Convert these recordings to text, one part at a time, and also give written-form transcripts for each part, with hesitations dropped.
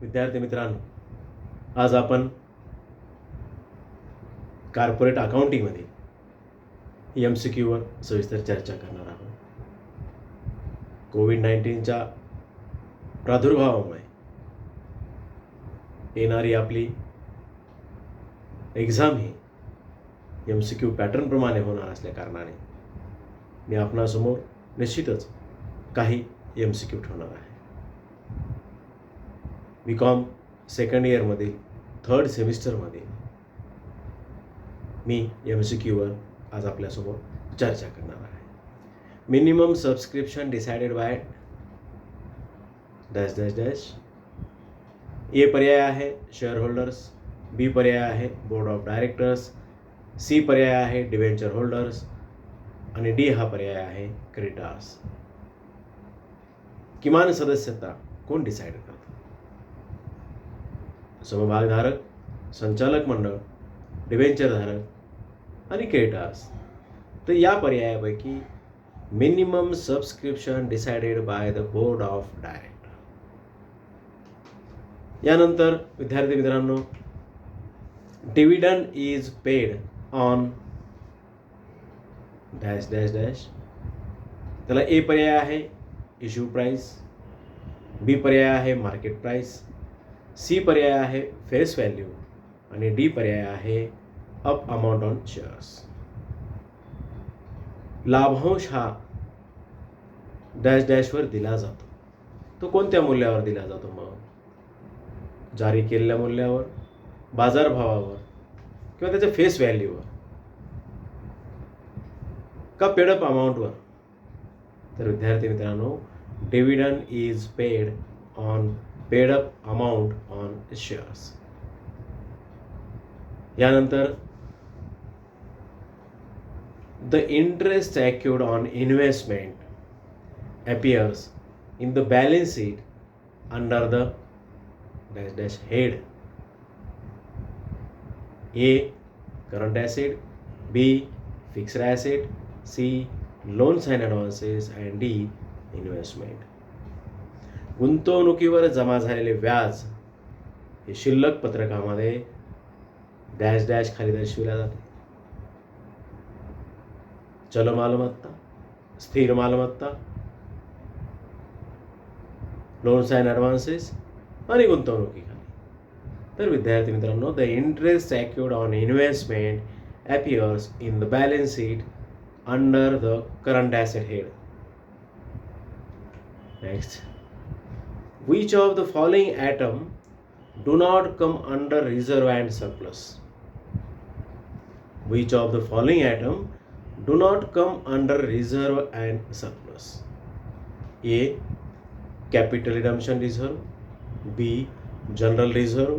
विद्यार्थी मित्रांनो, आज आपण कॉर्पोरेट अकाउंटिंगमध्ये MCQवर सविस्तर चर्चा करणार आहोत. कोविड-19च्या प्रादुर्भावामुळे येणारी आपली एक्झाम ही MCQ पॅटर्नप्रमाणे होणार असल्या कारणाने मी आपणासमोर निश्चितच काही MCQ ठेवणार आहे. BCom सेकंड इयरमधील थर्ड सेमिस्टरमध्ये मी MCQवर आज आपल्यासमोर चर्चा करणार आहे. Minimum subscription decided by dash dash dash. A पर्याय आहे शेअर होल्डर्स, बी पर्याय आहे बोर्ड ऑफ डायरेक्टर्स, सी पर्याय आहे डिबेंचर होल्डर्स आणि डी हा पर्याय आहे क्रेडिटर्स. किमान सदस्यता कोण डिसाईड करतं? समभागधारक, संचालक मंडळ, डिबेंचरधारक आणि क्रेडिटर्स. तर या पर्यायापैकी minimum subscription decided by the board of director. यानंतर विद्यार्थी मित्रांनो, dividend is paid on dash dash dash. त्याला ए पर्याय आहे इश्यू प्राइस, बी पर्याय आहे मार्केट प्राइस, सी पर्याय आहे फेस व्हॅल्यू आणि डी पर्याय आहे अप अमाऊंट ऑन शेअर्स. लाभांश हा डॅश डॅशवर दिला जातो. तो कोणत्या मूल्यावर दिला जातो? मग जारी केलेल्या मूल्यावर, बाजारभावावर किंवा त्याच्या फेस व्हॅल्यूवर का पेडअप अमाऊंटवर? तर विद्यार्थी मित्रांनो, dividend is paid on paid up amount on shares. यानंतर the interest accrued on investment appears in the balance sheet under the dash dash head. A current asset, B fixed asset, C loans and advances and D investment. गुंतवणुकीवर जमा झालेले व्याज हे शिल्लक पत्रकामध्ये dash dash खाली दर्शविल्या जाते. चल मालमत्ता, स्थिर मालमत्ता, लोन्स अँड ॲडव्हान्सेस आणि गुंतवणुकीखाली. तर विद्यार्थी मित्रांनो, the interest accrued on investment appears in the balance sheet under the current asset head. Next, which of the following item do not come under reserve and surplus? Which of the following item do not come under reserve and surplus? A. Capital redemption reserve, B. General reserve,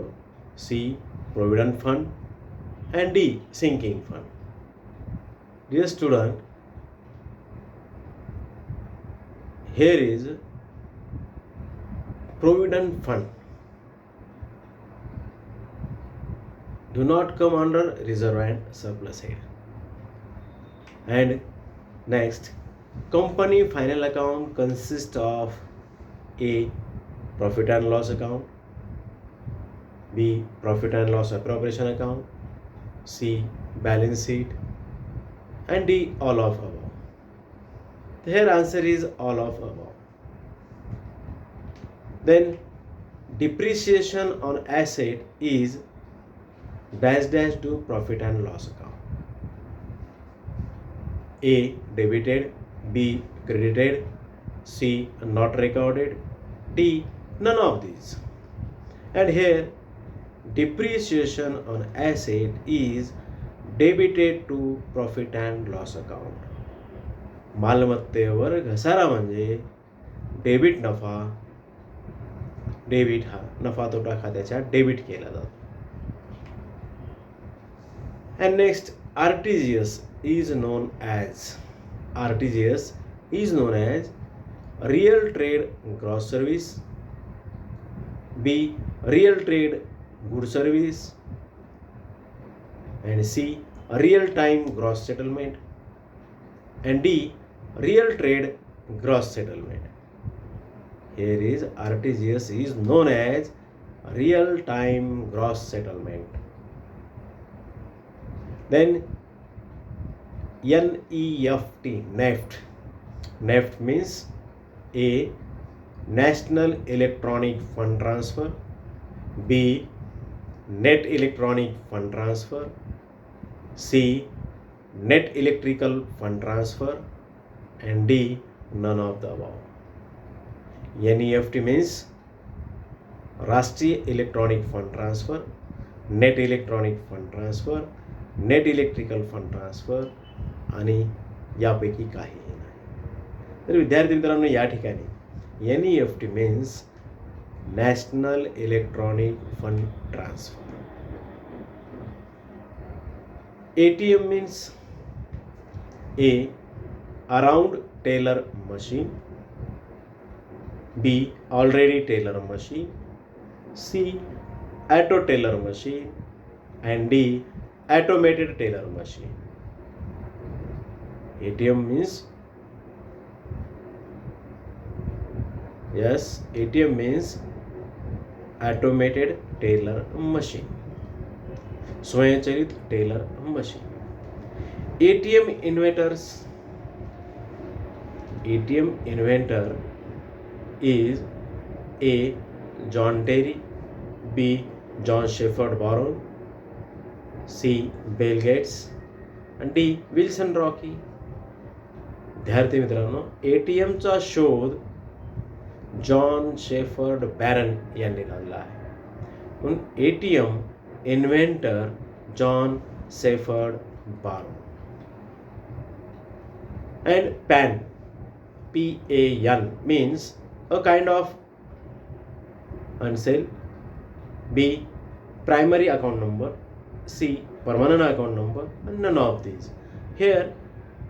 C. Provident fund and D. Sinking fund. Dear student, here is Provident fund do not come under reserve and surplus head. And next, company final account consists of A. Profit and loss account, B. Profit and loss appropriation account, C. Balance sheet and D. All of above. Here answer is all of above. Then depreciation on asset is dash dash to profit and loss account. A. Debited, B. Credited, C. Not recorded, D. None of these. And here depreciation on asset is debited to profit and loss account. मालमत्तेवर घसारा म्हणजे debit नफा, debit हा नफा तोटा खात्याच्या debit केला जातो. And next, RTGS is known as real trade gross service, B. real trade good service and C. real time gross settlement and D. real trade gross settlement. Here is RTGS is known as real time gross settlement. Then NEFT. NEFT means A. National Electronic Fund Transfer, B. Net Electronic Fund Transfer, C. Net Electrical Fund Transfer, and D. None of the above. NEFT means राष्ट्रीय electronic fund transfer, net electronic fund transfer, net electrical fund transfer आणि यापैकी काहीही नाही. तर विद्यार्थी मित्रांनो, या ठिकाणी NEFT means national electronic fund transfer. ATM means A. Around teller machine, B. already teller machine, C. auto teller machine, and D. automated teller machine. ATM means, yes, ATM means automated teller machine, स्वयंचलित teller machine. ATM inventor is A. John Terry, B. John Shepherd Barron, C. Bill Gates, and D. Wilson Rockie. विद्यार्थी मित्रांनो, ATMचा शोध John shepherd baron यांनी लावला आहे. म्हणून ATM inventor John shepherd बारन. And PAN, PAN means a kind of unsale, B. primary account number, C. permanent account number, and none of these. Here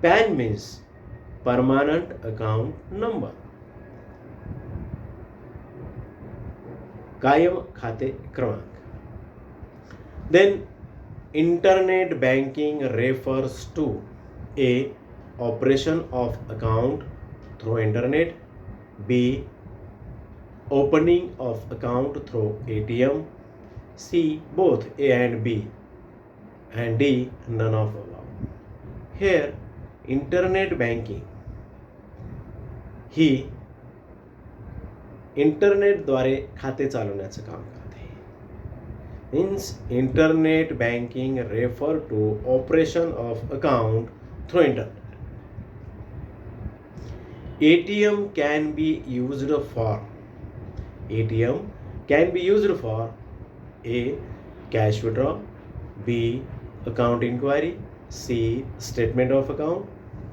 PAN means permanent account number, कायम खाते क्रमांक. Then internet banking refers to A. operation of account through internet, B. opening of account through ATM, C. both A and B, and D. none of above. Here internet banking ही इंटरनेटद्वारे खाते चालवण्याचं काम करते. Means internet banking refer to operation of account through internet. ATM can be used for A. cash withdrawal, B. account inquiry, C. statement of account,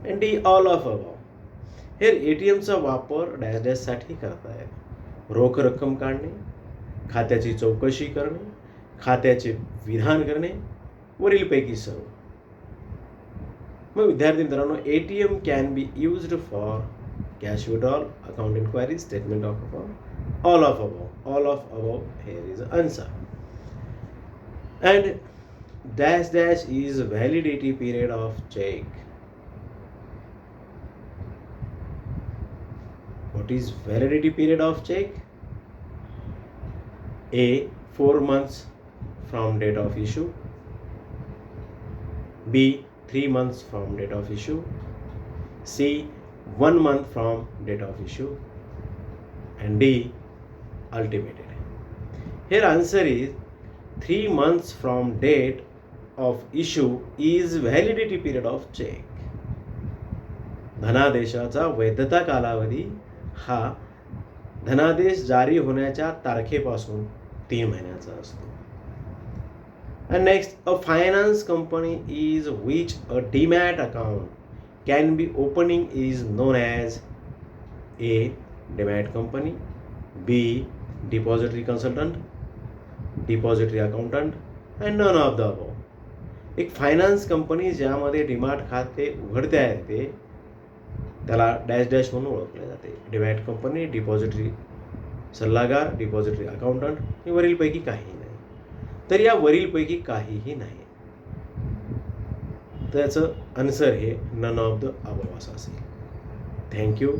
and D. all of above. Here ATMचा वापर dash डॅशसाठी करतायत. रोख रक्कम काढणे, खात्याची चौकशी करणे, खात्याचे विधान करणे, वरीलपैकी सर्व. मग विद्यार्थी मित्रांनो, ATM can be used for cash withdrawal, account inquiry, statement of account, all of above. Here is the answer. And dash dash is validity period of check. What is validity period of check? A. 4 months from date of issue, B. 3 months from date of issue, C. 1 month from date of issue, and D. ultimated. Here answer is 3 months from date of issue is validity period of check. धनादेशाचा वैधता कालावधी हा धनादेश जारी होण्याच्या तारखेपासून 3 महिन्याचा असतो. And next, a finance company is which a demat account can be opening is known as A. demat company, B. depository consultant, depository accountant, and none of the above. एक फायनान्स कंपनी ज्यामध्ये demat खाते उघडते आहे ते त्याला dash dash म्हणून ओळखले जाते. डिमॅट कंपनी, डिपॉझिटरी सल्लागार, डिपॉझिटरी अकाउंटंट, हे वरीलपैकी काहीही नाही. तर या वरीलपैकी काहीही नाही. त्याचं आन्सर हे नन ऑफ द अबव असं असेल. थँक्यू.